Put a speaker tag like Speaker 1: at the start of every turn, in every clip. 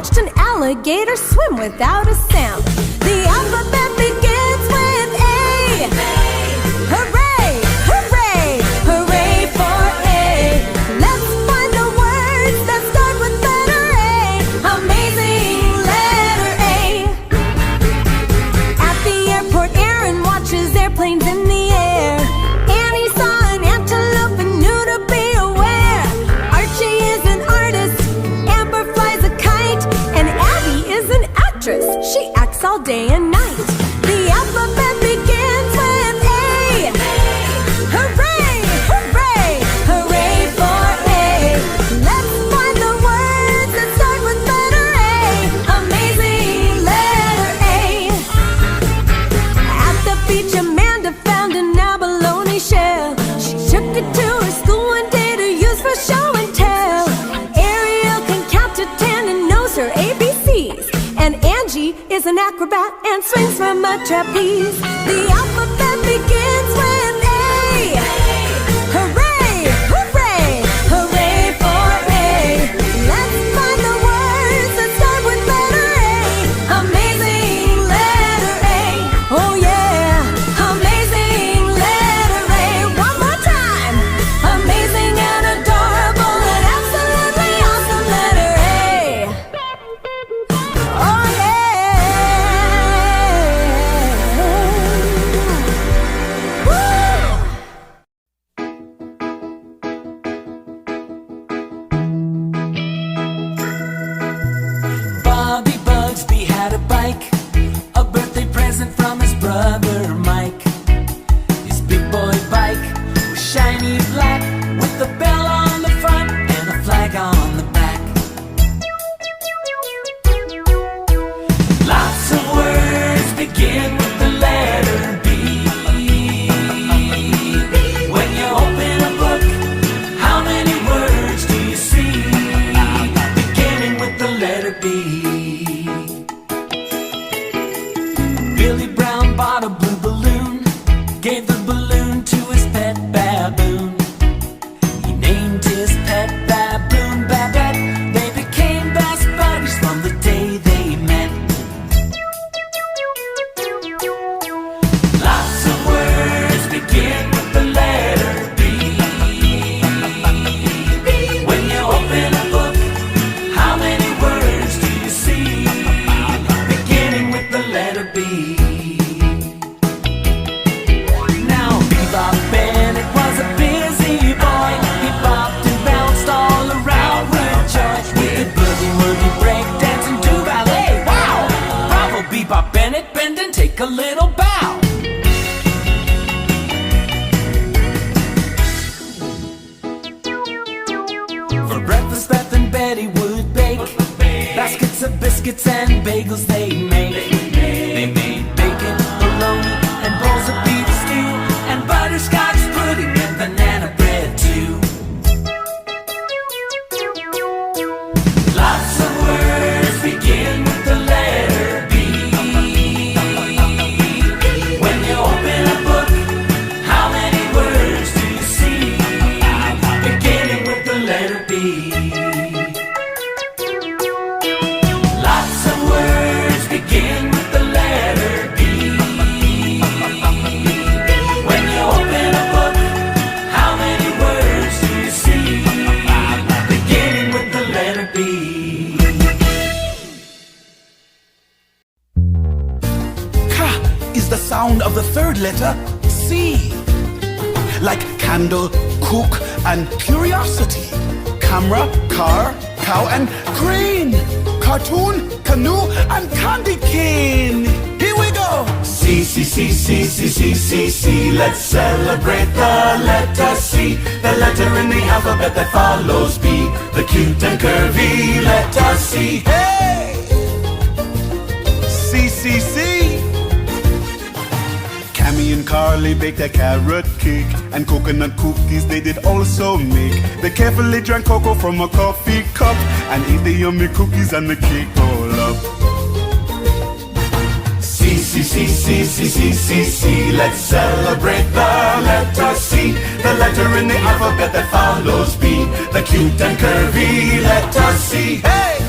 Speaker 1: watched an alligator swim without a sound. The alphabet begins with A. Hooray, hooray, hooray for A. Let's find the words that start with letter A. Amazing letter A. At the airport, Aaron watches airplanes in the air. Annie saw an antelope and knew to be aware. Archie is an artist, Amber flies a kite, and Abby is an actress. She acts all day and night. The alphabet begins with A. Hooray, hooray, hooray for A. Let's find the words that start with letter A. Amazing letter A. At the beach, Amanda found an abalone shell. She took it to her school one day to use for show and tell. Ariel can count to 10 and knows her ABCs. And Angie is an acrobat and swings from a trapeze. The alphabet begins with A. Hooray, hooray, hooray for A. Let's find the words that start with letter A. Amazing letter A. Oh yeah, amazing letter A. One more time. Amazing and adorable and absolutely awesome letter A. Oh yeah.
Speaker 2: Bobby Bugsby had a bike, a birthday present from his brother Mike. His big boy bike was shiny black, with a bell on the front and a flag on the back. Lots of words begin with the letter B. When you open a book, how many words do you see? Beginning with the letter B. Billy Brown bought a blue balloon, gave the balloon to his pet baboon. He named his pet baboon Babette. They became best buddies from the day they met. Lots of words begin with the letter B. When you open a book, how many words do you see? Beginning with the letter B. Now Bebop Bennett was a busy boy. He bopped and bounced all around with joy. We could boogie woogie, break dance and do ballet. Wow! Bravo Bebop Bennett, bend and take a little bow. For breakfast Beth and Betty would bake baskets of biscuits and bagels they made. They made bacon, bologna, and bowls of beef stew, and butterscotch pudding and banana bread too. Lots of words begin with the letter B. When you open a book, how many words do you see? Beginning with the letter B. Lots of words begin with the letter B. When you open a book, how many words do you see? Beginning with the letter B.
Speaker 3: Ka is the sound of the third letter C. Like candle, cook, and curiosity. Camera, car, cow, and crane. Cartoon, canoe, and candy cane. Here we go. C, C, C, C, C, C, C, C. Let's celebrate the letter C. The letter in the alphabet that follows B. The cute and curvy letter C. Hey! C, C, C. Cammy and Carly baked a carrot cake, and coconut cookies they did also make. They carefully drank cocoa from a coffee cup, and ate the yummy cookies and the cake all up. C, C, C, C, C, C, C, C. Let's celebrate the letter C. The letter in the alphabet that follows B. The cute and curvy letter C. Hey!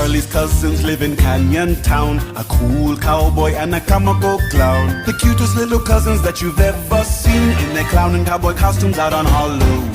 Speaker 3: Charlie's cousins live in Canyon Town, a cool cowboy and a comic book clown. The cutest little cousins that you've ever seen, in their clown and cowboy costumes out on Halloween.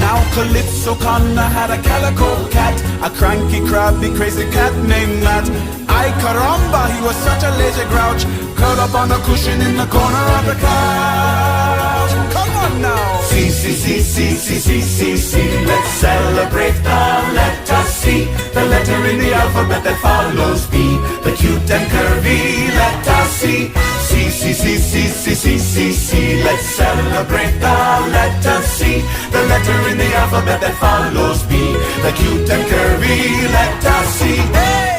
Speaker 3: Now Calypso Connor had a calico cat, a cranky, crabby, crazy cat named Matt. Ay caramba, he was such a lazy grouch, curled up on a cushion in the corner of the couch. Come on now! C, C, C, C, C, C, C, C. Let's celebrate the letter C, the letter in the alphabet that follows B, the cute and curvy letter C. C, C, C, C, C, C, C, C. Let's celebrate the letter C, the letter in the alphabet that follows B, the cute and curvy letter C. Hey!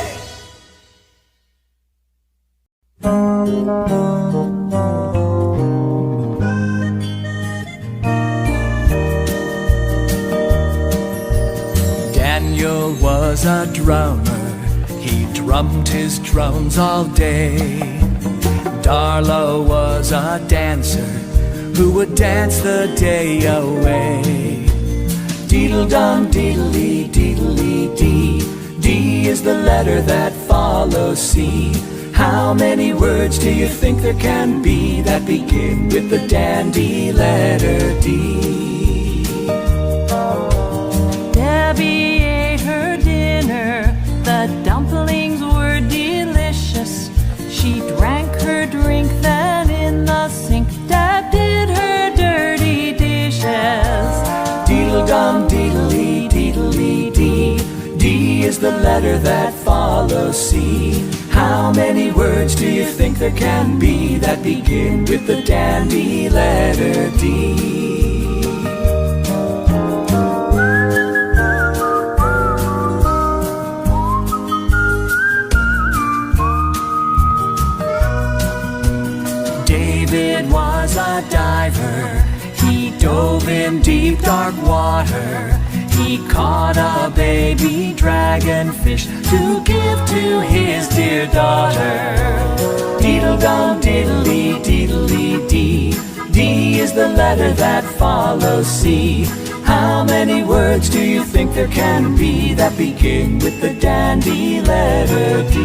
Speaker 2: Daniel was a drummer, he drummed his drums all day. Darla was a dancer who would dance the day away. Deedle-dum, deedle-lee, deedle-lee-dee. D is the letter that follows C. How many words do you think there can be that begin with the dandy letter D?
Speaker 4: Debbie ate her dinner, the dumplings were delicious. She drank her drink, then in the sink Dad did her dirty dishes.
Speaker 2: Deedle-dum, deedle-lee, deedle-lee-dee. D is the letter that follows C. How many words do you think there can be that begin with the dandy letter D? David was a diver, he dove in deep dark water. He caught a baby dragonfish to give to his dear daughter. Deedle-dum, deedle-lee, deedle-lee-dee. D is the letter that follows C. How many words do you think there can be that begin with the dandy letter D?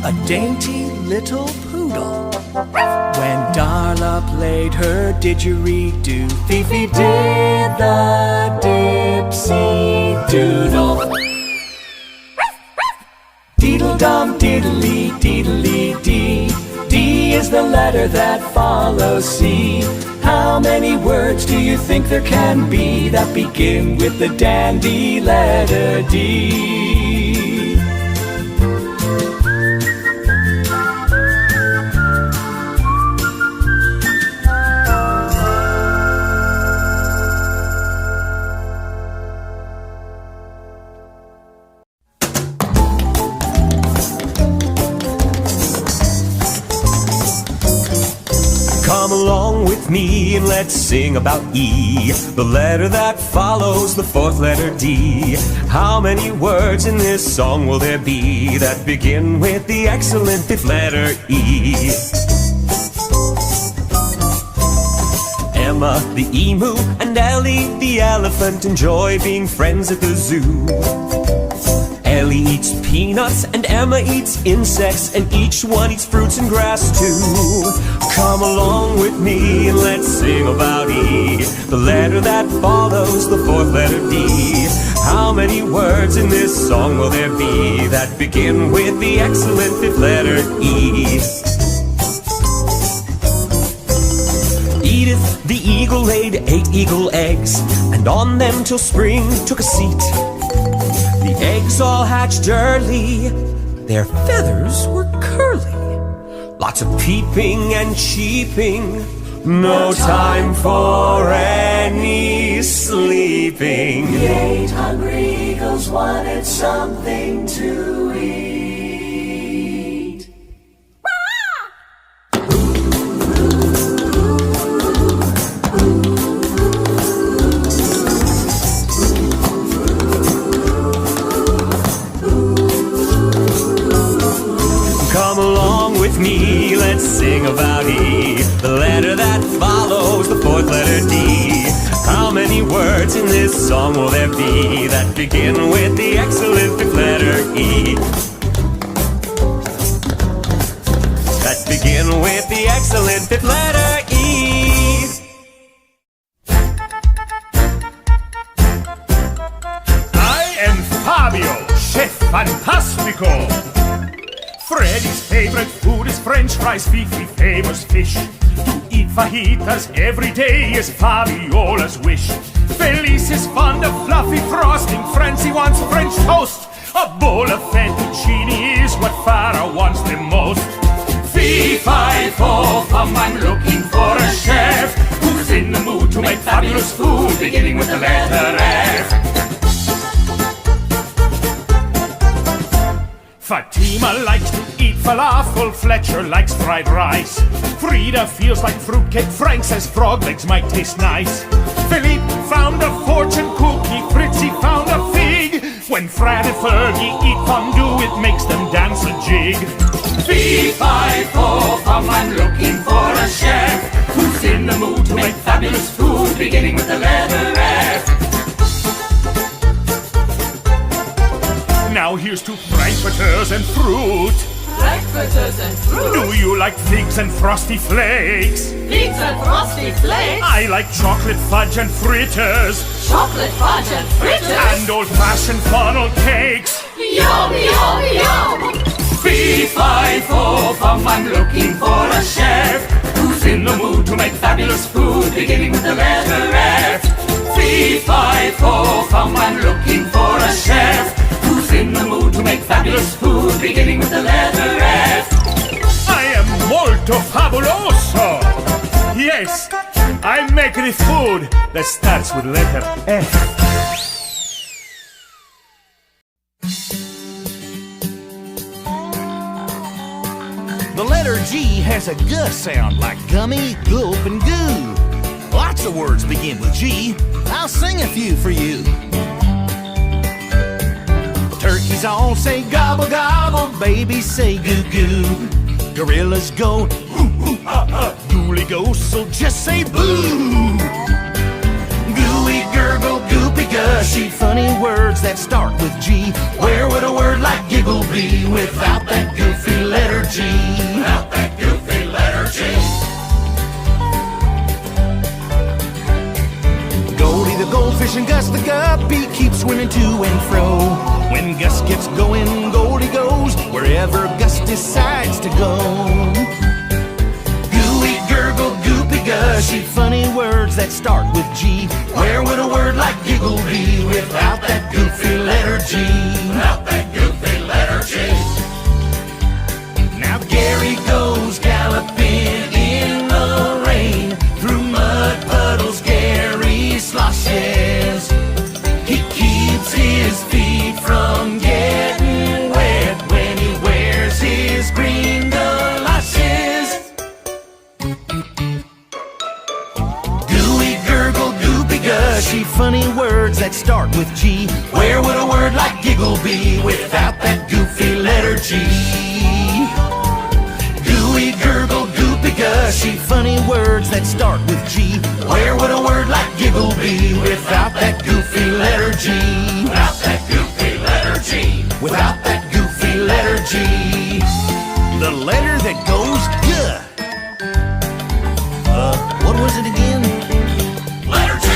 Speaker 2: A dainty little poodle. When Darla played her didgeridoo, Fifi did the dipsy doodle. Deedle-dum, deedle-lee, deedle-lee-dee. D is the letter that follows C. How many words do you think there can be that begin with the dandy letter D?
Speaker 5: Come along with me and let's sing about E, the letter that follows the fourth letter D. How many words in this song will there be that begin with the excellent fifth letter E? Emma the emu and Ellie the elephant enjoy being friends at the zoo. Ellie eats peanuts and Emma eats insects, and each one eats fruits and grass too. Come along with me and let's sing about E, the letter that follows the fourth letter D. How many words in this song will there be that begin with the excellent fifth letter E? Edith the eagle laid 8 eagle eggs, and on them till spring took a seat. The eggs all hatched early, their feathers were curly. Lots of peeping and cheeping, no time for any sleeping.
Speaker 2: The 8 hungry eagles wanted something to eat.
Speaker 5: follows the fourth letter D. How many words in this song will there be that begin with the excellent fifth letter E? That begin with the excellent fifth letter E.
Speaker 6: I am Fabio, Chef Fantastico. Freddy's favorite food is French fries, Fifi favors fish. To eat fajitas every day is Fabiola's wish. Felice is fond of fluffy frosting, Francie wants French toast. A bowl of fettuccine is what Farah wants the most. Fee, fi, fo, fum, I'm looking for a chef who's in the mood to make fabulous food, beginning with the letter F. Fatima likes to eat falafel, Fletcher likes fried rice. Frida feels like fruitcake, Frank says frog legs might taste nice. Philippe found a fortune cookie, Fritzy found a fig. When Fran and Fergie eat fondue, it makes them dance a jig. Fee, fi, fo, fum, I'm looking for a chef who's in the mood to make fabulous food, beginning with the letter F. Now here's to frankfurters and fruit.
Speaker 7: Frankfurters and fruit.
Speaker 6: Do you like figs and frosty flakes?
Speaker 7: Figs and frosty flakes.
Speaker 6: I like chocolate fudge and fritters.
Speaker 7: Chocolate fudge and fritters.
Speaker 6: And old-fashioned funnel cakes.
Speaker 7: Yum, yum, yum.
Speaker 6: Fee, fi, fo, fum, I'm looking for a chef who's in the mood to make fabulous food, beginning with the letter F. Fee, fi, fo, fum, I'm looking for a chef who's in the mood to make fabulous food, beginning with the letter F. I am molto fabuloso. Yes, I make the food that starts with letter F.
Speaker 3: The letter G has a G sound like gummy, gulp, and goo. Lots of words begin with G. I'll sing a few for you. Turkeys all say gobble gobble, babies say goo goo. Gorillas go hoo hoo ha ha, ghouly ghosts so just say boo. Gooey gurgle goopy gushy, funny words that start with G. Where would a word like giggle be without that goofy letter G? Without that goofy letter G. Goldie the goldfish and Gus the guppy keep swimming to and fro. When Gus gets going, Goldie goes wherever Gus decides to go. Gooey, gurgle, goopy, gushy, funny words that start with G. Where would a word like giggle be without that goofy letter G? Without that goofy letter G. Now Gary goes galloping in the rain. Through mud puddles Gary sloshes. He keeps his feet from getting wet when he wears his green galoshes. Gooey, gurgle, goopy, gushy, funny words that start with G. Where would a word like giggle be without that goofy letter G? Gooey, gurgle, goopy, gushy, funny words that start with G. Where would a word like giggle be without that goofy letter G? Without that goofy letter G. Without that goofy letter G. The letter that goes G. What was it again? Letter G.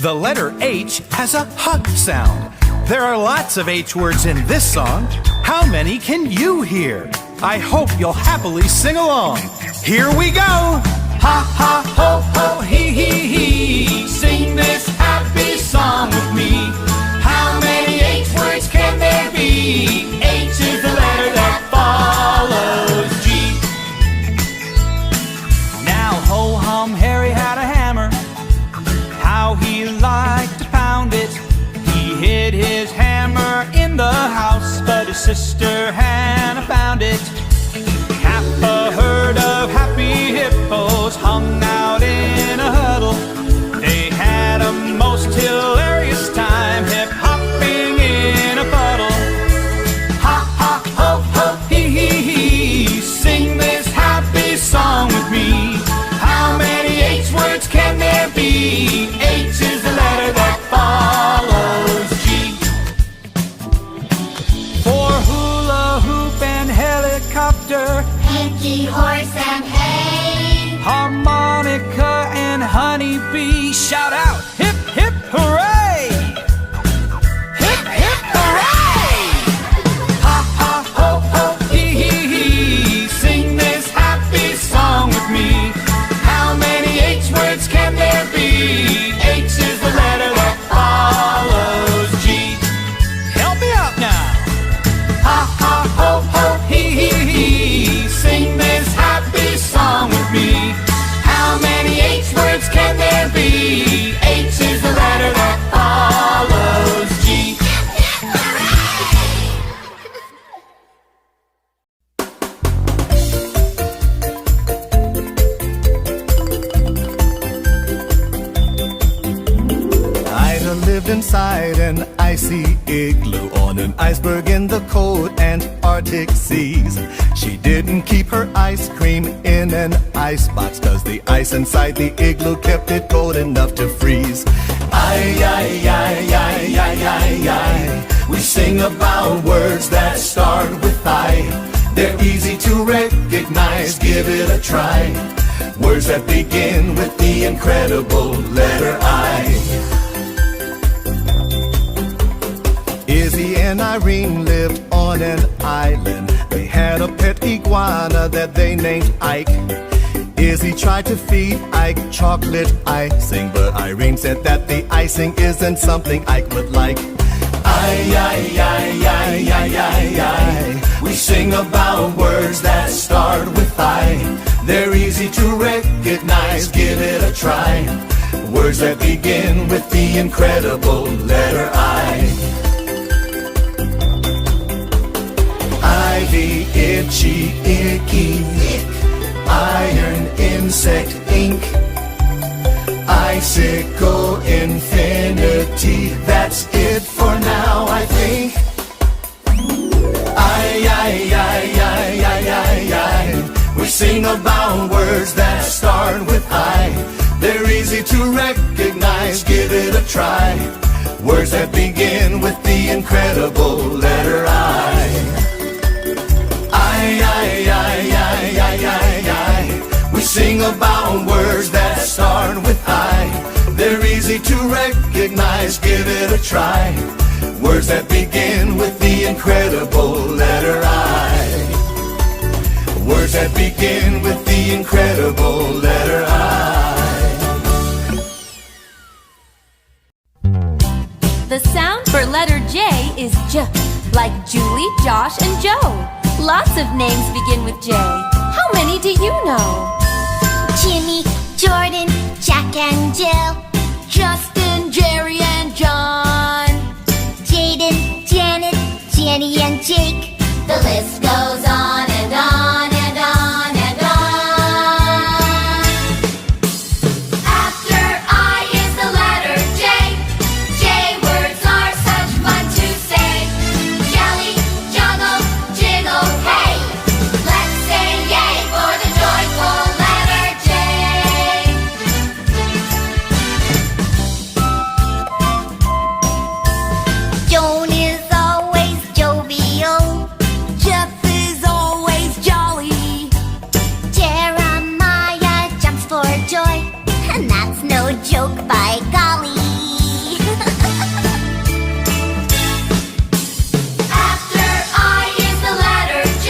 Speaker 3: The letter H has a H sound. There are lots of H words in this song. How many can you hear? I hope you'll happily sing along. Here we go! Ha ha ho ho hee hee hee. Sing this happy song with me. How many H words can there be? H is the letter that follows G.
Speaker 2: Now ho-hum Harry had a hammer. How he liked to pound it. He hid his hammer in the house, but his sister Hannah found it. Half a herd of happy hippos hung out in a huddle. They had a most hilarious time hip-hopping in a puddle. Ha ha ho ho hee hee hee. Sing this happy shout out, hip hip hooray! Hip hip hooray! Ha ha ho ho hee hee hee. Sing this happy song with me. How many H words can there be? H is the letter that follows G. Help me out now. Ha ha ho ho hee hee hee. Sing this happy song with me. How many H words can there be? H is the letter that follows G.
Speaker 8: Ida lived inside an icy igloo on an iceberg in the cold Antarctic seas. She didn't keep her ice cream in an icebox, 'cause the ice inside the igloo kept it cold enough to freeze. Ay, ay, ay, ay, ay, ay, ay. We sing about words that start with I. They're easy to recognize, give it a try. Words that begin with the incredible letter I. Izzy and Irene lived on an island. They had a pet iguana that they named Ike. Izzy tried to feed Ike chocolate icing, but Irene said that the icing isn't something Ike would like. Ay, ay, ay, ay, ay, ay, ay. We sing about words that start with I. They're easy to recognize, give it a try. Words that begin with the incredible letter I. Ivy, itchy, icky, ick. Iron, insect, ink. Icicle, infinity. That's it for now, I think. Ay, ay, ay, ay, ay, ay, ay. We sing about words that start with I. They're easy to recognize, give it a try. Words that begin with the incredible letter I. Ay, ay, ay, ay, ay, ay, ay. We sing about words that start with I. They're easy to recognize, give it a try. Words that begin with the incredible letter I. Words that begin with the incredible letter I.
Speaker 1: The sound for letter J is J, like Julie, Josh, and Joe. Lots of names begin with J. How many do you know?
Speaker 9: Jimmy, Jordan, Jack and Jill,
Speaker 1: Justin, Jerry, and John.
Speaker 9: Jaden, Janet, Jenny and Jake.
Speaker 7: The list goes on and on and on and on. After I is the letter J. J words are such fun to say. Jelly, juggle, jiggle, hey. Let's say yay for the joyful letter J.
Speaker 9: Joan is always jovial.
Speaker 1: Jeff is always jolly.
Speaker 9: Jeremiah jumps for joy, and that's no joke, by golly.
Speaker 7: After I is the letter J.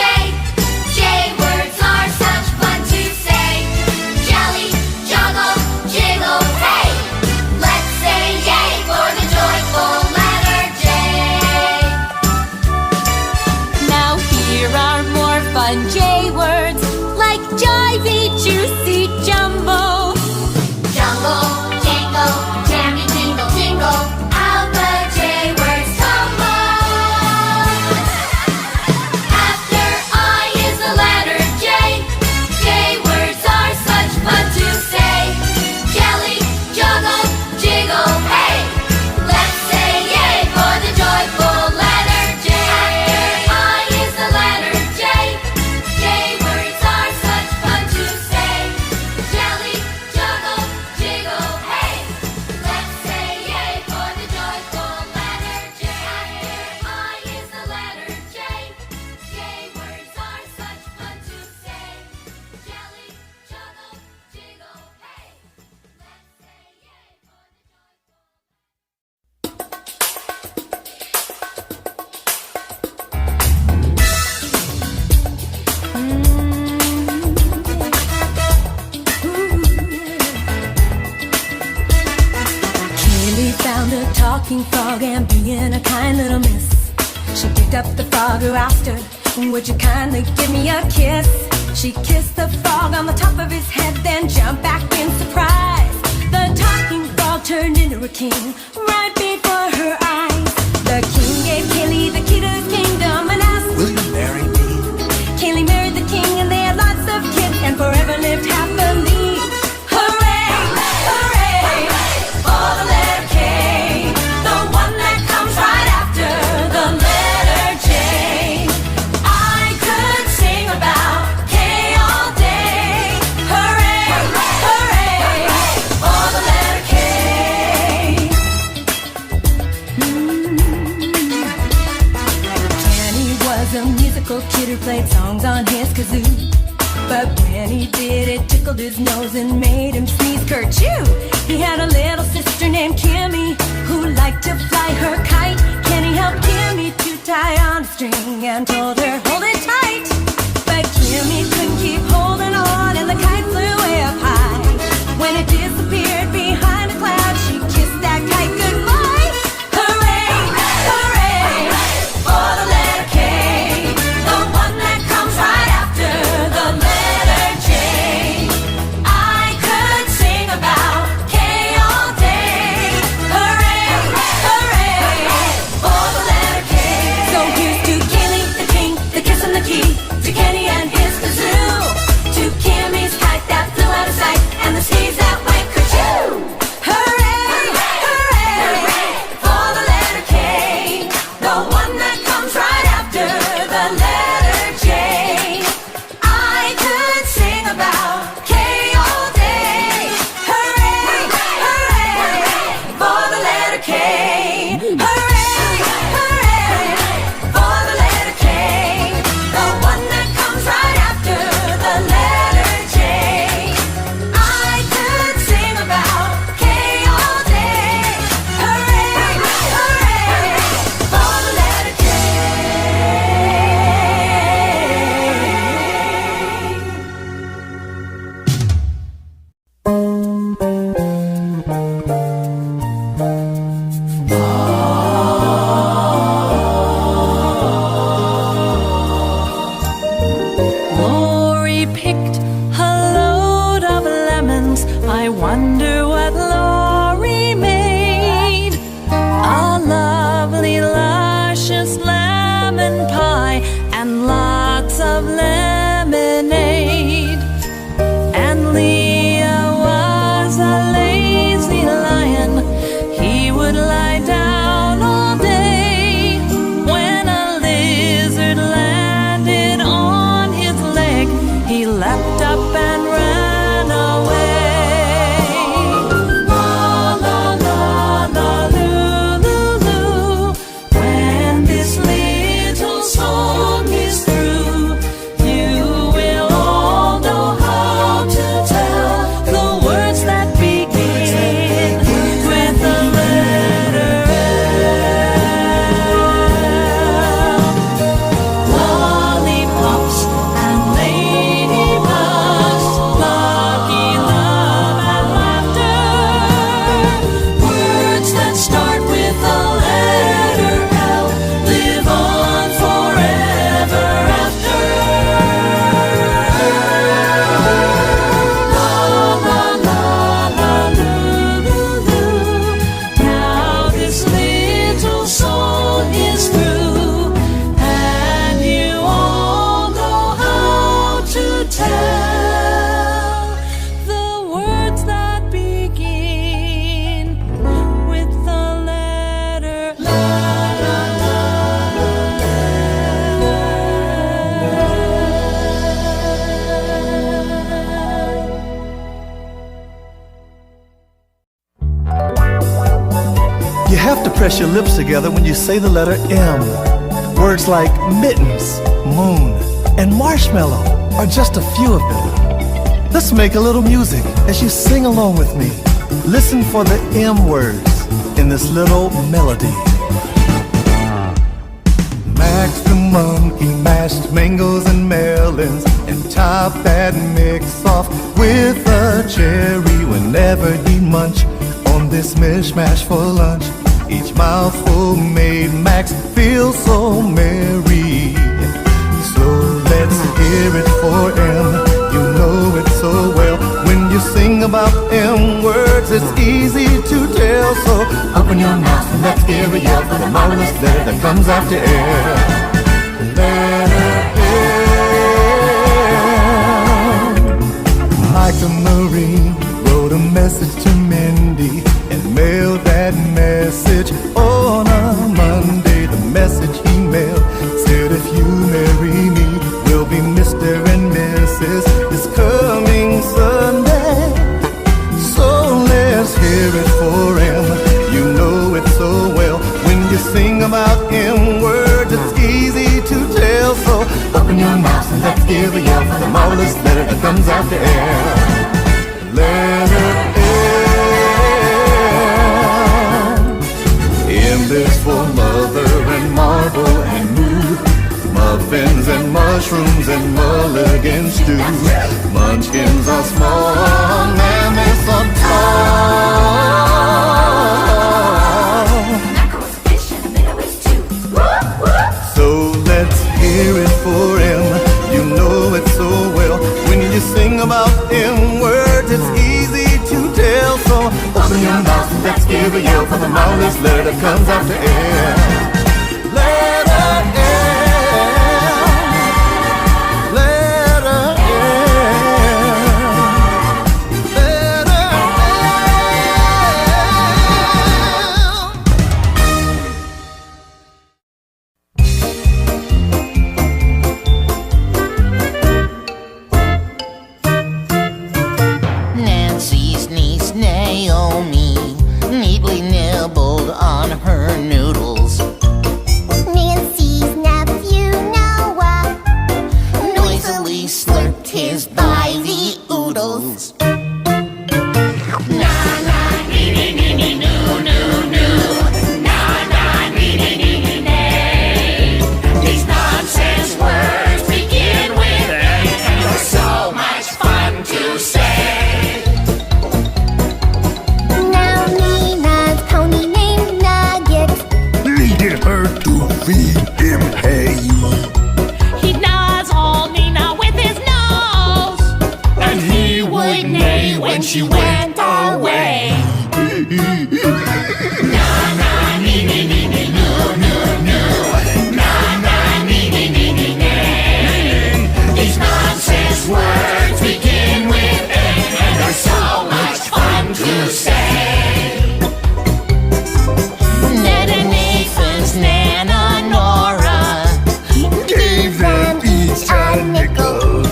Speaker 7: J words are such fun to say. Jelly, juggle, jiggle, hey. Let's say yay for the joyful letter J.
Speaker 1: Now here are more fun J words, like jivey, juicy, jumbo.
Speaker 7: Jungle, jingle, jammy, jingle, jingle. Out the J words tumble. After I is the letter J. J words are such fun to say. Jelly, juggle, jiggle, hey. Let's say yay for the joyful letter J. After I is the letter J. J words are such fun to say. Jelly, juggle, jiggle,
Speaker 1: talking frog and being a kind little miss, she picked up the frog who asked her, would you kindly give me a kiss? She kissed the frog on the top of his head, then jumped back in surprise. The talking frog turned into a king right before her eyes. The king gave Kaylee the key to his kingdom and asked,
Speaker 3: Will you marry me?
Speaker 1: Kaylee married the king and they had lots of kids and forever lived happily. Hooray, hooray, for the letter K, the one that comes right after the letter J. I could sing about K all day. Hooray, hooray, for the letter K. Kenny was a musical kid who played songs on his kazoo. But when he did, it tickled his nose and made him sneeze kerchoo. He had a little sister named Kimmy who liked to fly her kite. Kenny helped Kimmy to tie on a string and told her, hold it tight. But Kimmy couldn't keep holding on and the kite flew way up high. When it disappeared behind a cloud, she kissed that kite goodbye. Hooray, hooray, for the letter K, the one that comes right after the letter J. I could sing about K all day. Hooray, hooray, for the letter K. So here's to Kaylee, the king, the kiss and the key, to Kenny and his kazoo, to Kimmy's kite that flew out of sight, and the sneeze that went kerchoo. Hooray, hooray, for the letter K, the one that comes right after the letter J. I could sing about K all day. Hooray, hooray, for the letter K. Hooray, hooray, for the letter K, the one that comes right after the letter J. I could sing about K all day. Hooray, hooray, for the letter K.
Speaker 4: Lori picked a load of lemons. I wonder what Lori made. A lovely, luscious lemon pie and lots of lemonade. And Leah was a lazy lion. He would lie down all day. When a lizard landed on his leg, he leapt up and ran away. La la la la loo loo loo. When this little song is through, you will all know how to tell the words that begin with the letter L. Lollipops and ladybugs, lucky love and laughter. Words that start with the letter L live on forever after. La la la la loo loo loo. Now this little song is through, and you all know how to tell the words that begin with the letter la la la
Speaker 8: You have to press your lips together when you say the letter M. Words like mittens, moon, and marshmallow are just a few of them. Let's make a little music as you sing along with me. Listen for the M words in this little melody. Max the monkey mashed mangoes and melons and top that mix off with a cherry whenever he'd munch on this mishmash for lunch. Each mouthful made Max feel so merry. So let's hear it for him. You know it so well. When you sing about M words, it's easy to tell. So open your mouth and let's hear a yell for the marvelous letter that comes after air. Letter M. Micah Marie wrote a message to Mindy and mailed that message on a Monday. The message he mailed said, if you marry me, we'll be Mr. and Mrs. this coming Sunday. So let's hear it for him. You know it so well. When you sing about him words, it's easy to tell. So open your mouth and let's give a yell for the marvelous letter that comes after air. Letter M is for mother and marble and mood, muffins and mushrooms and mulligan stew. Munchkins are small, mammoths are tall.
Speaker 7: Mackerel was a fish and a minnow is too.
Speaker 8: So let's hear it for him. You know it so well. When you sing about him words, it's easy to tell. So open your mouth and let's give a yell for the marvelous letter that comes after air. Letter M. Letter M. Letter
Speaker 10: Nancy's niece Naomi neatly nibbled on her noodles.
Speaker 9: Nancy's nephew Noah
Speaker 10: Noisily slurped his by the oodles.
Speaker 2: These nonsense words begin with A, and they're so much fun to say.
Speaker 9: Now Nina's pony named Nugget
Speaker 3: Needed her to feed him hay.
Speaker 4: He gnaws all Nina with his nose.
Speaker 2: And he would neigh when she went away. These nonsense words begin with A, and they're so much fun to say.
Speaker 10: Ned and Nathan's Nana Nora
Speaker 8: Gave them each a nickel.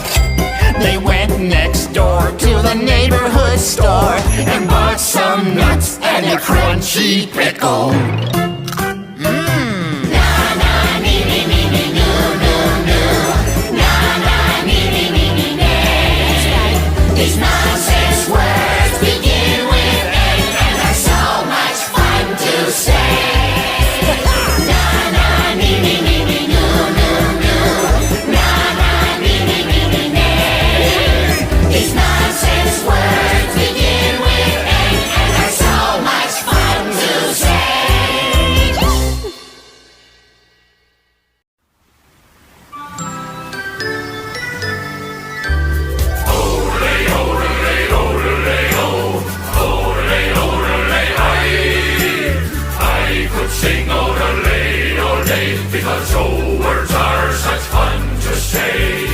Speaker 10: They went next door to the neighborhood store and bought some nuts and a crunchy pickle.
Speaker 2: These nonsense words begin with A, and they're so much fun to say. Na na nee nee nee nee noo noo noo. Na na nee nee nee nee nee. These nonsense words begin with A, and they're so much fun to say. I could sing odelay, odelay, because old words are such fun to say.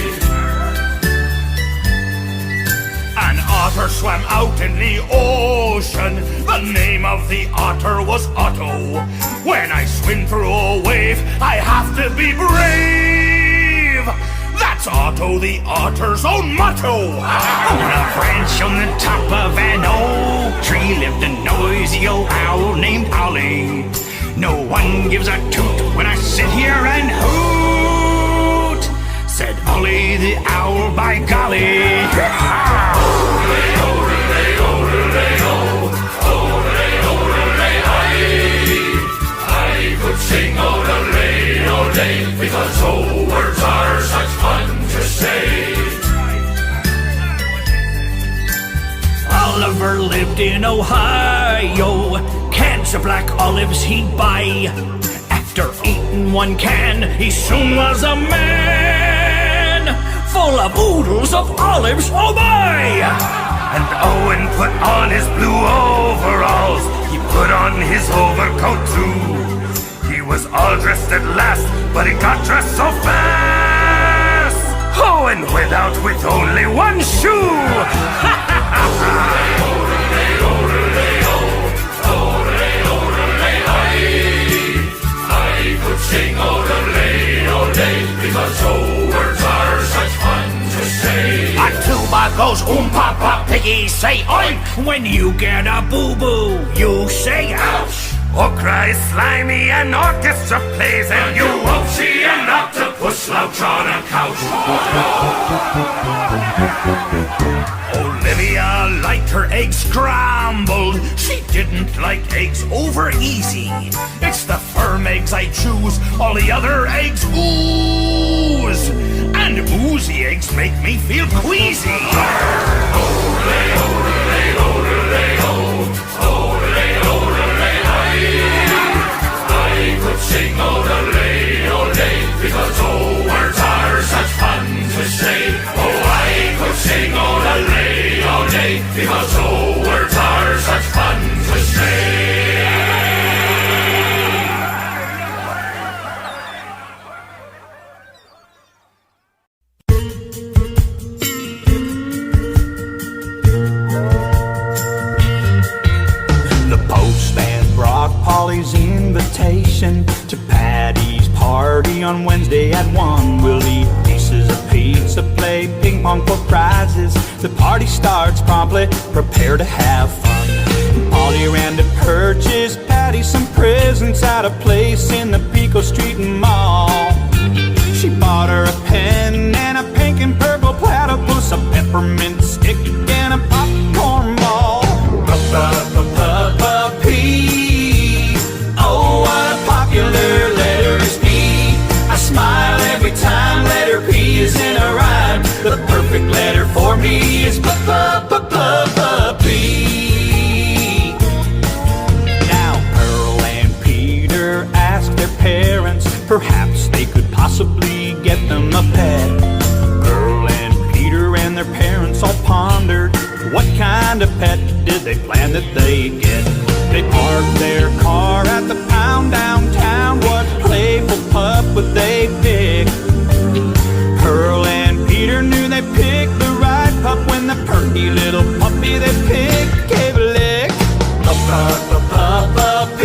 Speaker 6: An otter swam out in the ocean. The name of the otter was Otto. When I swim through a wave, I have to be brave. That's Otto the otter's own motto. On a branch on the top of an oak tree lived a noisy old owl named Ollie. No one gives a toot when I sit here and hoot, said Ollie the owl, by golly.
Speaker 2: I could sing odelay, odelay, because old words are such fun to say.
Speaker 6: Oliver lived in Ohio. cans of black olives he'd buy. After eating one can, he soon was a man, full of oodles of olives, oh my!
Speaker 11: And Owen put on his blue overalls. He put on his overcoat too. He was all dressed at last, but he got dressed so fast. Owen went out with only one shoe.
Speaker 12: I could sing ole, because old words are such fun to say.
Speaker 6: A tuba goes papa, piggy say oink. When you get a boo-boo, you say ouch.
Speaker 11: Or cries slimy, an orchestra plays, and
Speaker 12: You won't see an octopus slouch on a couch.
Speaker 6: Olivia liked her eggs scrambled. She didn't like eggs over easy. It's the firm eggs I choose, all the other eggs ooze. And oozy eggs make me feel queasy.
Speaker 12: I could sing ole, because old words are such fun to say. Oh, I could sing ole, because old words are such fun to say.
Speaker 2: The postman brought Polly's invitation to Patty's party on Wednesday at 1. We'll eat pieces of pizza, play ping pong for prizes. The party starts promptly, prepare to have fun. Polly ran to purchase Patty some presents at a place in the Pico Street Mall. She bought her a pen and a pink and purple platypus, a peppermint stick and a popcorn ball. P. Oh, what a popular letter is P. I smile every time letter P is in a rhyme. The perfect letter for me is P. Now Pearl and Peter asked their parents, perhaps they could possibly get them a pet. Pearl and Peter and their parents all pondered, what kind of pet did they plan that they'd get? They parked their car at the pound downtown. What playful pup would they pick? Pearl and Peter knew they picked the right pup when the perky little puppy they picked gave a lick. P.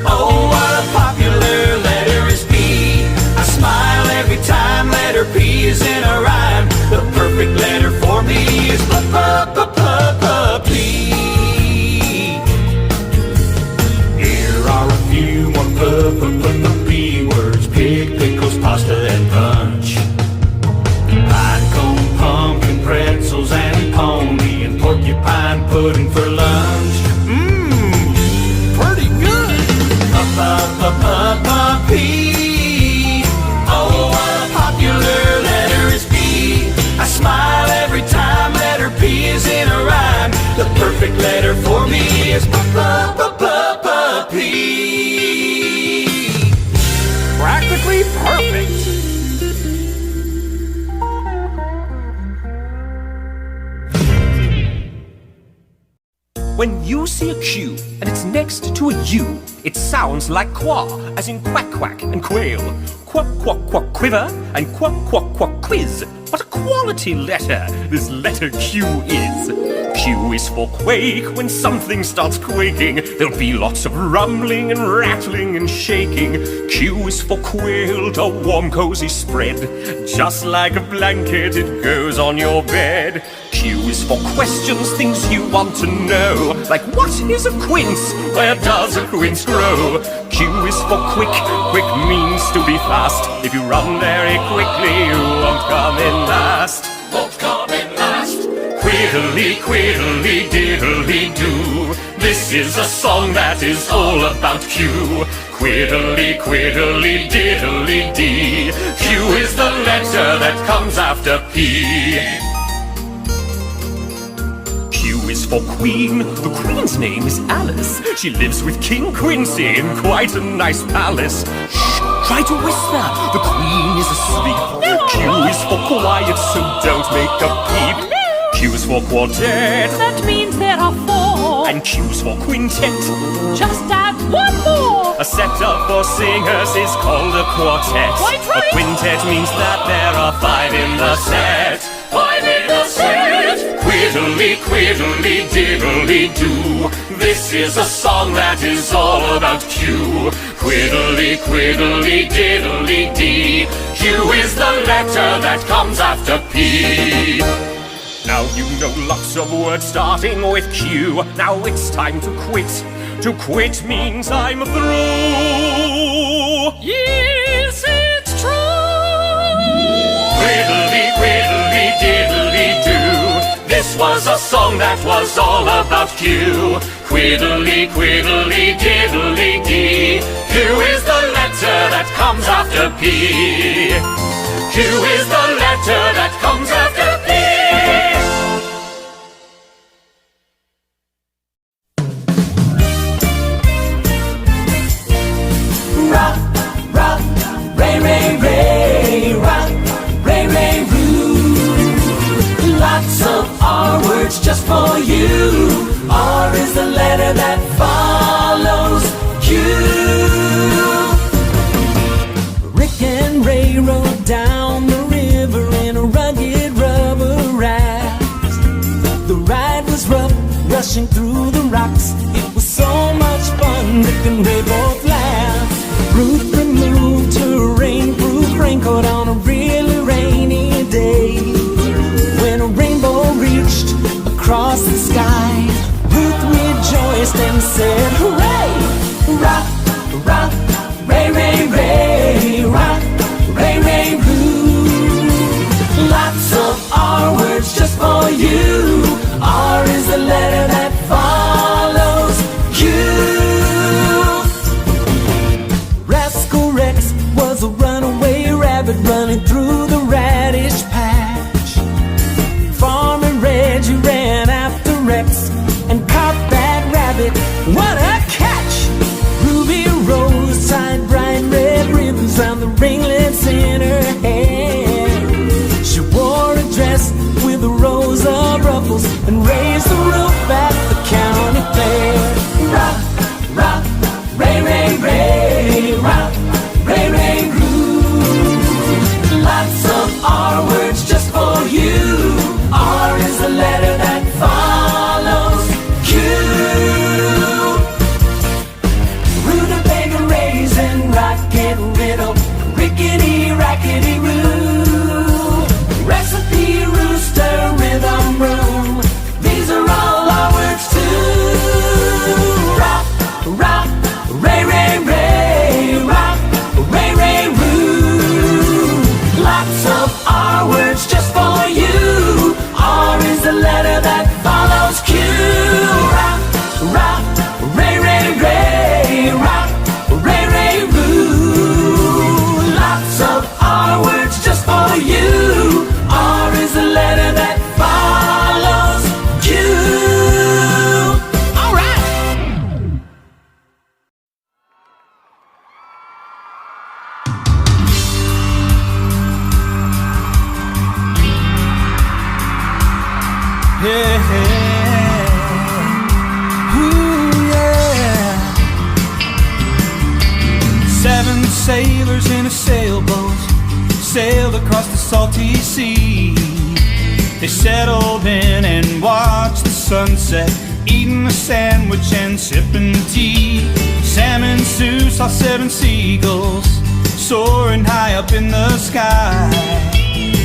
Speaker 2: Oh, what a popular letter is P. I smile every time letter P is in a rhyme. The perfect letter for me is P. Here are a few more P words: pig, pickles, pasta, and punch. Pine cone, pumpkin, pretzels, and pony, and porcupine pudding for lunch. Pretty good. P. Oh, what a popular letter is P. I smile every time letter P is in a rhyme. The perfect letter for me is P. Practically perfect.
Speaker 5: When you see a Q and it's next to a U, it sounds like quaw, as in quack quack and quail. Quack quack quack quiver and quack quack quack quiz. What a quality letter this letter Q is. Q is for quake. When something starts quaking, there'll be lots of rumbling and rattling and shaking. Q is for quailed, a warm cozy spread. Just like a blanket, it goes on your bed. Q is for questions, things you want to know. Like, what is a quince? Where does a quince grow? Q is for quick. Quick means to be fast. If you run very quickly, you won't come in last.
Speaker 12: Won't come in last.
Speaker 5: Quiddly, quiddly, diddly do. This is a song that is all about Q. Quiddly, quiddly, diddly dee. Q is the letter that comes after P. Q is for Queen. The Queen's name is Alice. She lives with King Quincy in quite a nice palace. Shh, try to whisper. The Queen is asleep. Q is for quiet, so don't make a peep. Q is for quartet.
Speaker 4: That means there are 4.
Speaker 5: And Q's for quintet.
Speaker 4: Just add 1 more.
Speaker 5: A set of 4 singers is called a quartet.
Speaker 4: Quite right.
Speaker 5: A quintet means that there are 5 in the set.
Speaker 12: 5 in the set. Quiddly, quiddly, diddly do. This is a song that is all about Q. Quiddly, quiddly, diddly dee. Q is the letter that comes after P.
Speaker 5: Now you know lots of words starting with Q. Now it's time to quit. To quit means I'm through.
Speaker 4: Yes, it's true.
Speaker 12: Quiddly, quiddly, diddly do. This was a song that was all about Q. Quiddly, quiddly, diddly dee. Q is the letter that comes after P. Q is the letter that comes after P.
Speaker 2: Rock, rock, ray, ray, ray. Rock, ray, ray, roo. Lots of R words just for you. R is the letter that follows Q. Rick and Ray rode down the river in a rugged rubber raft. The ride was rough, rushing through the rocks. It was so much fun, Rick and Ray both laughed. Ruth removed her rainproof raincoat on a really rainy day. When a rainbow reached across the sky, Ruth rejoiced and said, hooray! Rock, rock, ray, ray, ray. Rock, ray, ray, roo. Lots of R words just for you. R is the letter that follows Q. Rascal Rex was a runaway rabbit running through the radish patch. Farmer Reggie ran after Rex and caught that rabbit. What a catch! Ruby Rose tied bright red ribbons round the ringlets in her hair. She wore a dress with a rows of ruffles and raised the roof at the county fair. Rock, rock, ray, ray, ray. Rock, ray, ray, roo. Lots of R words just for you. R is the letter that follows Q. Rutabaga raisin, rocket riddle, rickety rackety roo. Recipe rooster, rhythm room. These are all our words too. Rock, rock, ray, ray, ray. Rock, ray, ray, roo. Lots of R words just for you. R is the letter that follows Q. Rock, rock, ray, ray, ray. Rock, ray, ray, roo. Lots of R words just for you. R is the letter that follows Q. All right. Yeah. Ooh, yeah. 7 sailors in a sailboat sailed across the salty sea. They settled in and watched the sunset, eating a sandwich and sipping tea. Sam and Sue saw 7 seagulls soaring high up in the sky.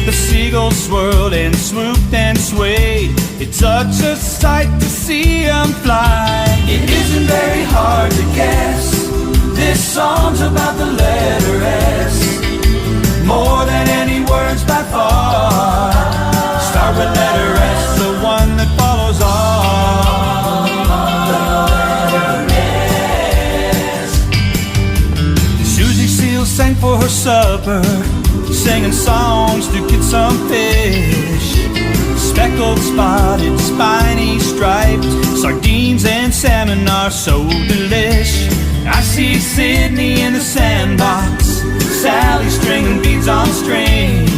Speaker 2: The seagulls swirled and swooped and swayed. It's such a sight to see them fly. It isn't very hard to guess. This song's about the letter S. More than any words by far. Start with letter S, the one that follows R. The letter S. Susie Seal sang for her supper, singing songs to get some fish. speckled, spotted, spiny, striped. Sardines and salmon are so delish. I see Sydney in the sandbox, Sally stringing beads on strings.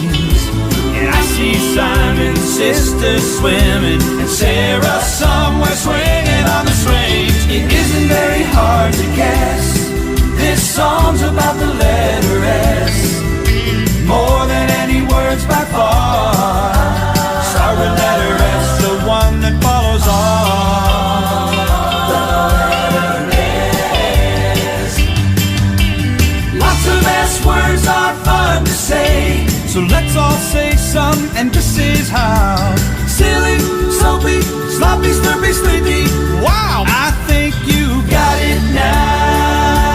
Speaker 2: And I see Simon's sister swimming, and Sarah somewhere swinging on the swings. It isn't very hard to guess, this song's about the letter S, more than any words by far. Start with letter S, the one that follows on. The letter S. Lots of S words are fun to say, so let's all say some, and this is how. Silly, soapy, sloppy, slurpy, sleepy. Wow! I think you got it now.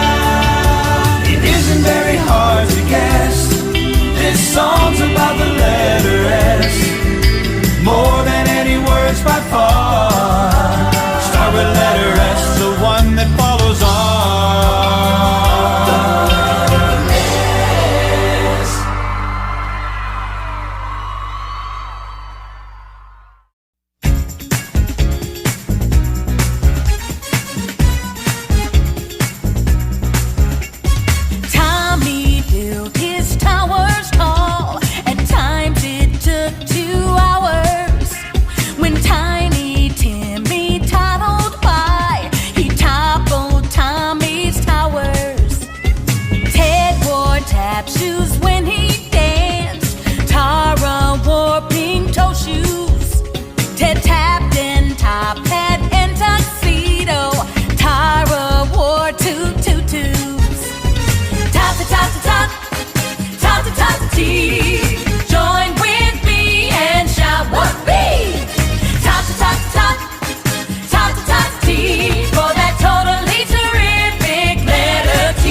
Speaker 2: It isn't very hard to guess, this song's about the letter S, more than any words by far. Start with letter S, the one that follows on.
Speaker 1: Tommy built his towers tall. At times it took 2 hours. When Tiny Timmy toddled by, he toppled Tommy's towers. Ted wore tap shoes when he danced. Tara wore pink toe shoes. Ted tapped and top hat and tuxedo. Tara wore 2 tutus. Top to top to top, top to top to tea. Join with me and shout whoopee. Top to top to top, top to top to tea. For that totally terrific letter T.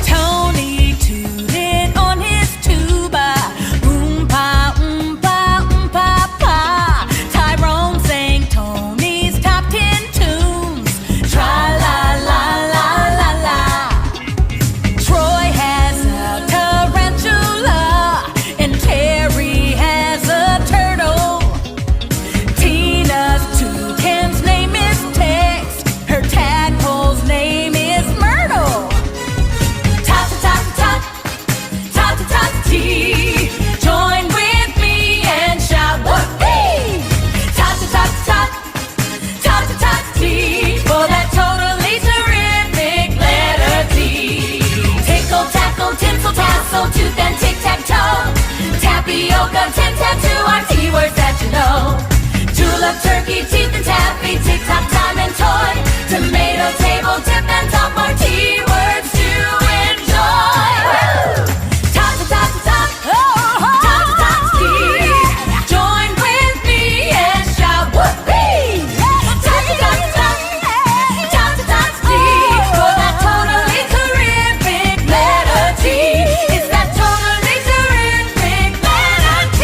Speaker 1: Tony tooted on his tuba. Oompa, oompa, oompa, pa. Tyrone sang Tony's top 10 tunes. Tra-la-la-la-la-la. Troy has a tarantula, and Terry has a turtle. Tina's toucan's name is Tex. Her tadpole's name is Myrtle. Top to top to top, top to top to tea. Join with me and shout whoopee. Top to top to top, top to top to tea. For that totally terrific letter T. Tickle, tackle, tinsel, tassel, tooth and tic-tac-toe. Tapioca, tin-tattoo are T-words that you know. Julep, turkey, teeth and taffy, tick-tock, time and toy. Tomato, table, dip and top are T-words to enjoy. Top to top to top, top to top to tea. Join with me and shout whoopee. Top to top to top, top to top to tea. For that totally terrific letter T. It's that totally terrific letter T.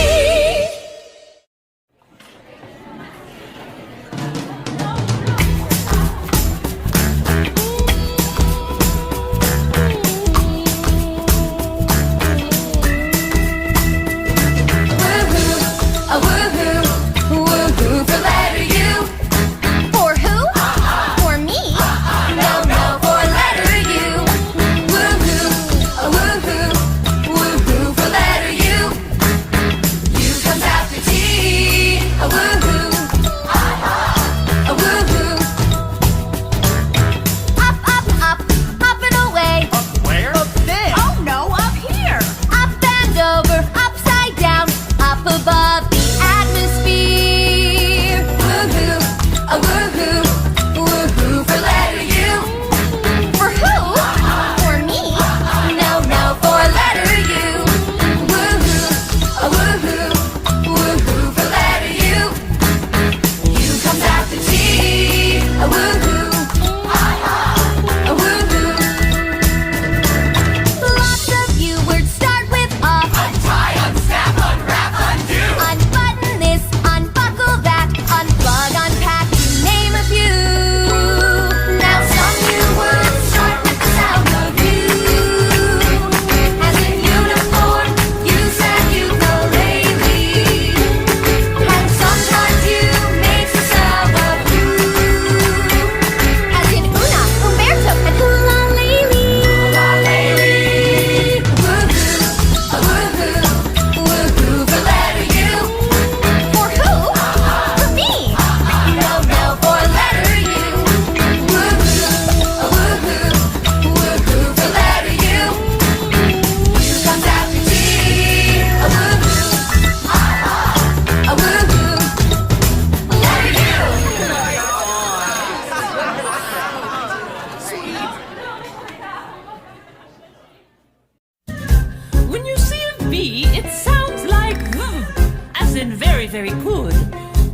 Speaker 4: very good.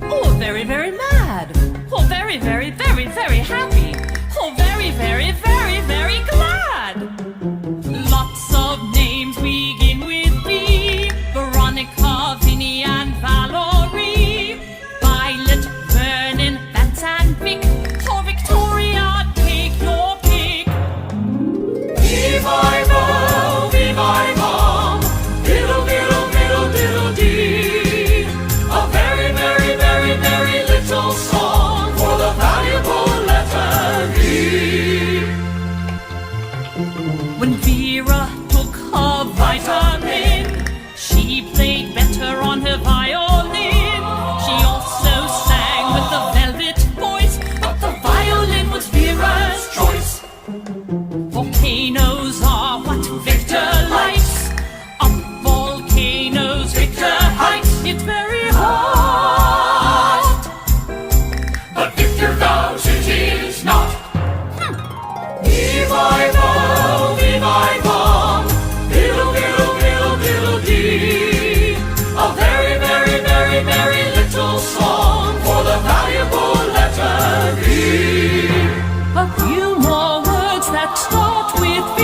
Speaker 4: Or very, very mad. Or very, very, very, very happy. Or very, very, very, very glad. Lots of names begin with B. Veronica, Vinny, and Valerie. Violet, Vernon, Vance, and Vic. Or Victoria, take your pick.
Speaker 12: Be my mom, be my mom. Diddle, diddle, diddle, diddle, dee. A very, very, very, very little song for the valuable letter E.
Speaker 4: When Vera took her vitamin, she played better on her violin. She also sang with a velvet voice, but the violin was Vera's choice. Volcanoes are what Victor likes. Up volcanoes Victor hikes. It's very hot,
Speaker 12: But Victor vows it is not. Be my mom, be my mom. Diddle, diddle, diddle, diddle, dee. A very, very, very, very little song for the valuable letter E.
Speaker 4: a few more words that start with V.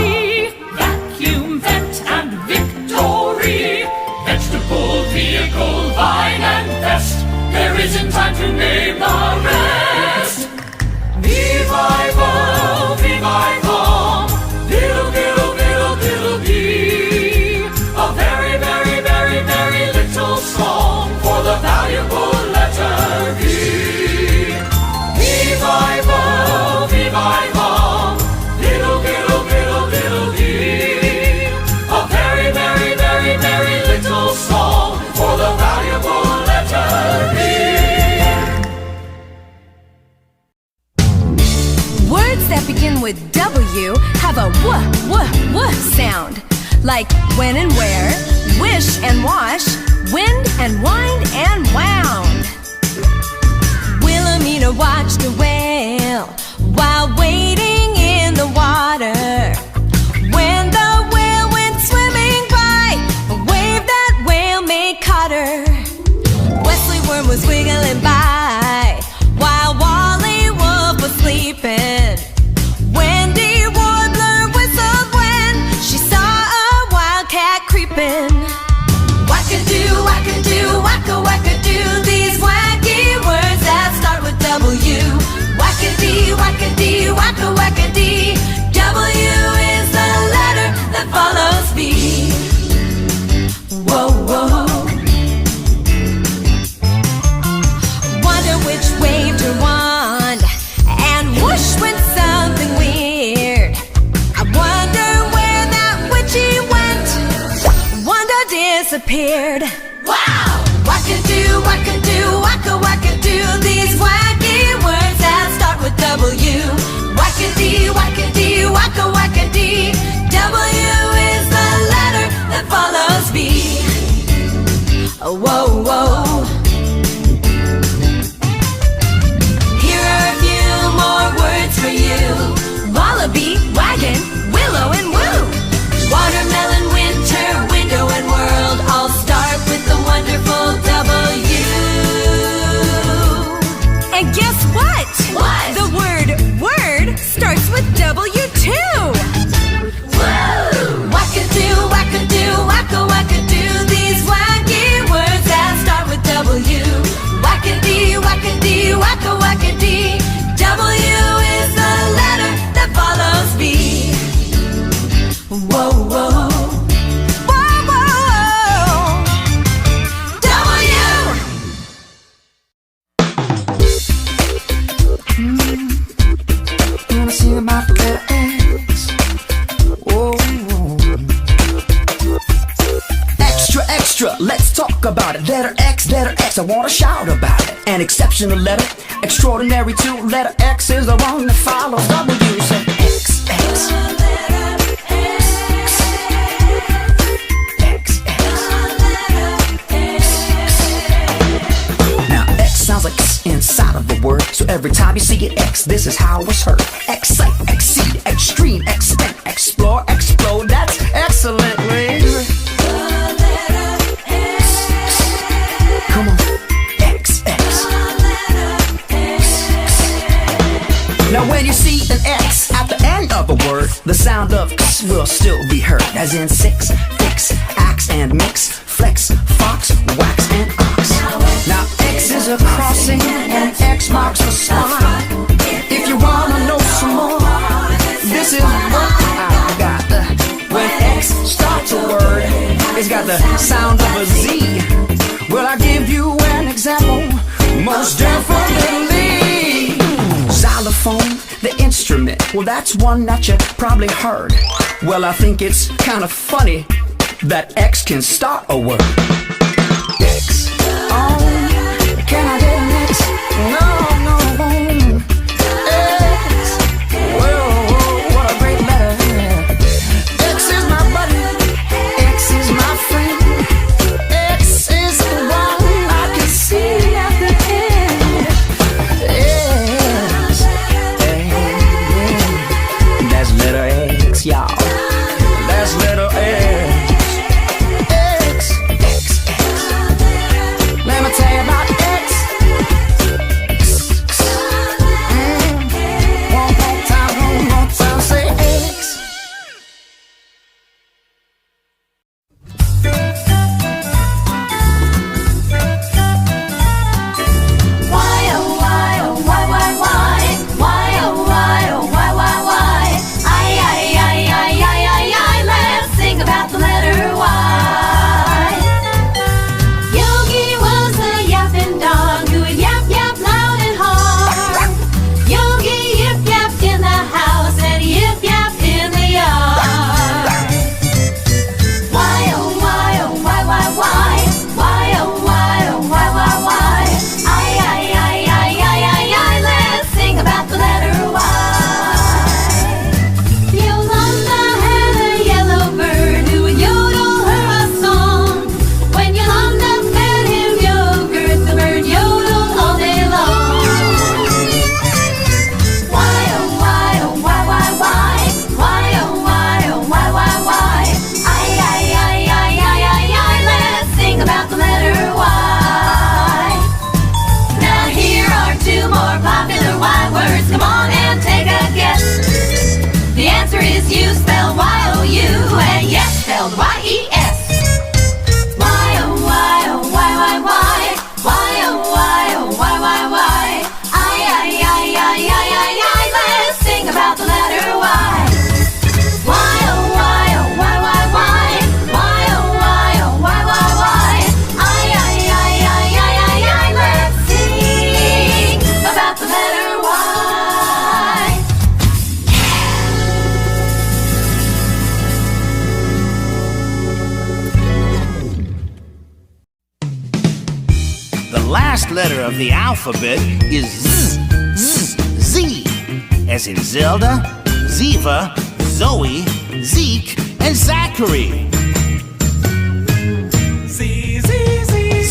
Speaker 12: Vacuum, vent, and victory. Vegetable, vehicle, vine, and vest. There isn't time to name the rest. Be my mom, be my mom. Diddle, diddle, diddle, diddle, dee. A very, very, very, very little song for the valuable letter E. Be my mom, be my mom. Diddle, diddle, diddle, diddle, dee. A very, very, very, very little song for the valuable letter E.
Speaker 1: Words that begin with W have a w sound, like when and where, wish and wash, wind and wind and wound. Wilhelmina watched a whale while waiting in the water. When the whale went swimming by, a wave that whale made caught her. Wesley Worm was wiggling by while Wally Wolf was sleeping. Wendy Warbler whistled when she saw a wildcat creeping. Wackadoo, wackadoo, wacka wackadoo, these wacky words that start with W. Wackadee, wackadee, wacka wackadee, W is the letter that follows B. Whoa, whoa. Wonder which waved her wand, and whoosh went something weird. I wonder where that witchy went. Wanda disappeared. Wow! Wackadoo, wackadoo, wacka wackadoo, these wacky words that start with W. Wackadee, wackadee, wacka wackadee, W is the letter that follows B. Whoa, whoa. Here are a few more words for you. Wallaby, wagon, willow, and woo. Watermelon, winter, window, and world all start with the wonderful W. And guess what? What? The word starts with W too. Woo! Wackadoo, wackadoo, wacka wackadoo, these wacky words that start with W. Wackadee, wackadee, wacka wackadee, W is the letter that follows B. Whoa, whoa. Whoa, whoa. W!
Speaker 2: Wanna sing about the letter X? Whoa. Extra, extra, let's talk about it. Letter X, I wanna shout about it. An exceptional letter, extraordinary too. Letter X is the one that follows W. Say X, X. Now X sounds like X inside of the word, so every time you see it X, this is how it's heard. Excite, exceed, extreme, expect, explore, explode. That's excellent, Ray. Come on. sound of X will still be heard, as in six, fix, axe and mix, flex, fox, wax and ox. Now X is a crossing and X marks the spot. If you wanna know some more, this is what I got. When X starts a word, it's got the sound of a Z. Will I give you an example? Most definitely. Xylophone, the instrument. Well, that's one that you probably heard. Well, I think it's kind of funny that X can start a word. X. Oh, can I get an X? No, no, I won't. X. Whoa, what a great letter. X is my buddy. X is my friend. X is the one I can see at the end. X. That's letter X, y'all. That's letter X. Let me tell you about X. One more time, say X.
Speaker 7: Why, oh, why, oh, why, why, why? Why, oh, why, oh, why, why, why? I, let's sing about the letter Y. Yogi was a yapping dog who would yap, yap loud and hard. Yogi yip yapped in the house and yip yapped in the yard. Why, oh, why, oh, why, why, why? Why, oh, why, oh, why, why, why? I, let's sing about the letter Y. Yolanda had a yellow bird who would yodel her a song. When Yolanda fed him yogurt, the bird yodeled all day long. Why, oh, why, oh, why, why, why? Why, oh, why, oh, why, why, why? I, let's sing about the letter Y. Now here are two more popular Y words. Come on and take a guess. The answer is you spelled Y-O-U and yes spelled Y-E-S. Why, oh, why, oh, why, why, why? Why, oh, why, oh, why, why, why? I, let's sing about the letter Y. Why, oh, why, oh, why, why, why? Why, oh, why, oh, why, why, why? I, let's sing about the letter Y.
Speaker 10: The last letter of the alphabet is Z, as in Zelda, Ziva, Zoe, Zeke, and Zachary.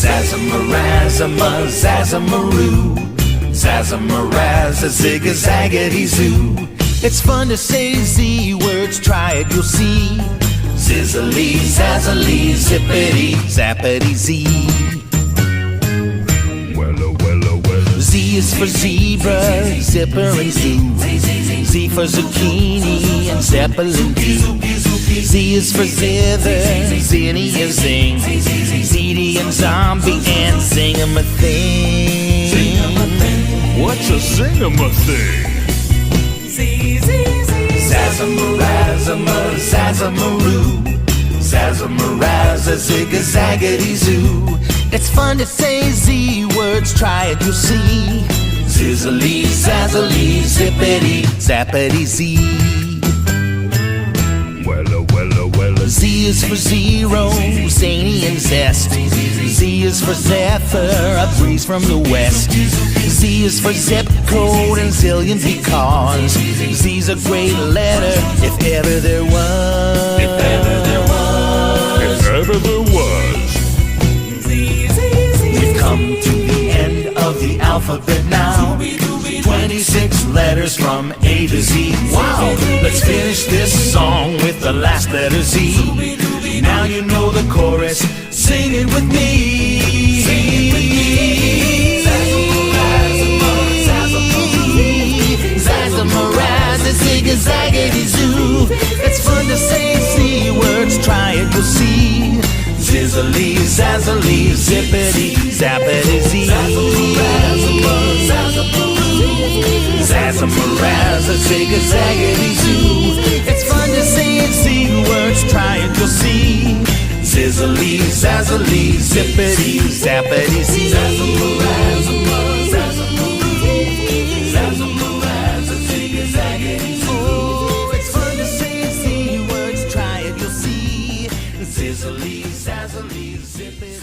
Speaker 10: Zazamarazama, Zazamaroo, Zazamaraza, Zigga-Zaggity Zoo. It's fun to say Z words, try it, you'll see. Zizzily, Zazzily, Zippity, Zappity Z. Z is for zebra, zipper and zoo. Z for zucchini and zeppelin too. Z is for zither, zinny and zing. Ziti and zombie and zing-a-ma-thing.
Speaker 6: What's a sing-a-ma-thing?
Speaker 10: Zazamarazama, Zazamaroo, Zazamaraza, Zigga-Zaggity Zoo. It's fun to say Z words, try it, you'll see. Zizzily, zazzily, zippity, zappity Z. Z is for zero, zany and zest. Z is for zephyr, a breeze from the west. Z is for zip code and zillion because Z's a great letter if ever there was.
Speaker 6: If ever there was.
Speaker 10: We've come to the end of the alphabet now. 26 letters from A to Z. Wow! Let's finish this song with the last letter Z. Now you know the chorus. Sing it with me. Zazamaraza, Zigga-Zaggity Zoo. It's fun to say Z words, try it, you'll see. Zizzily, zazzily, zippity, zappity, zee. Zazzamarazza, zig-a-zaggity, zoo. It's fun to say it, Z words, try it, you'll see. Zizzily, zazzily, zippity, zappity, zee. Oh, it's fun to say it, Z words, try it, you'll see. Zizzily, zazzily, zippity.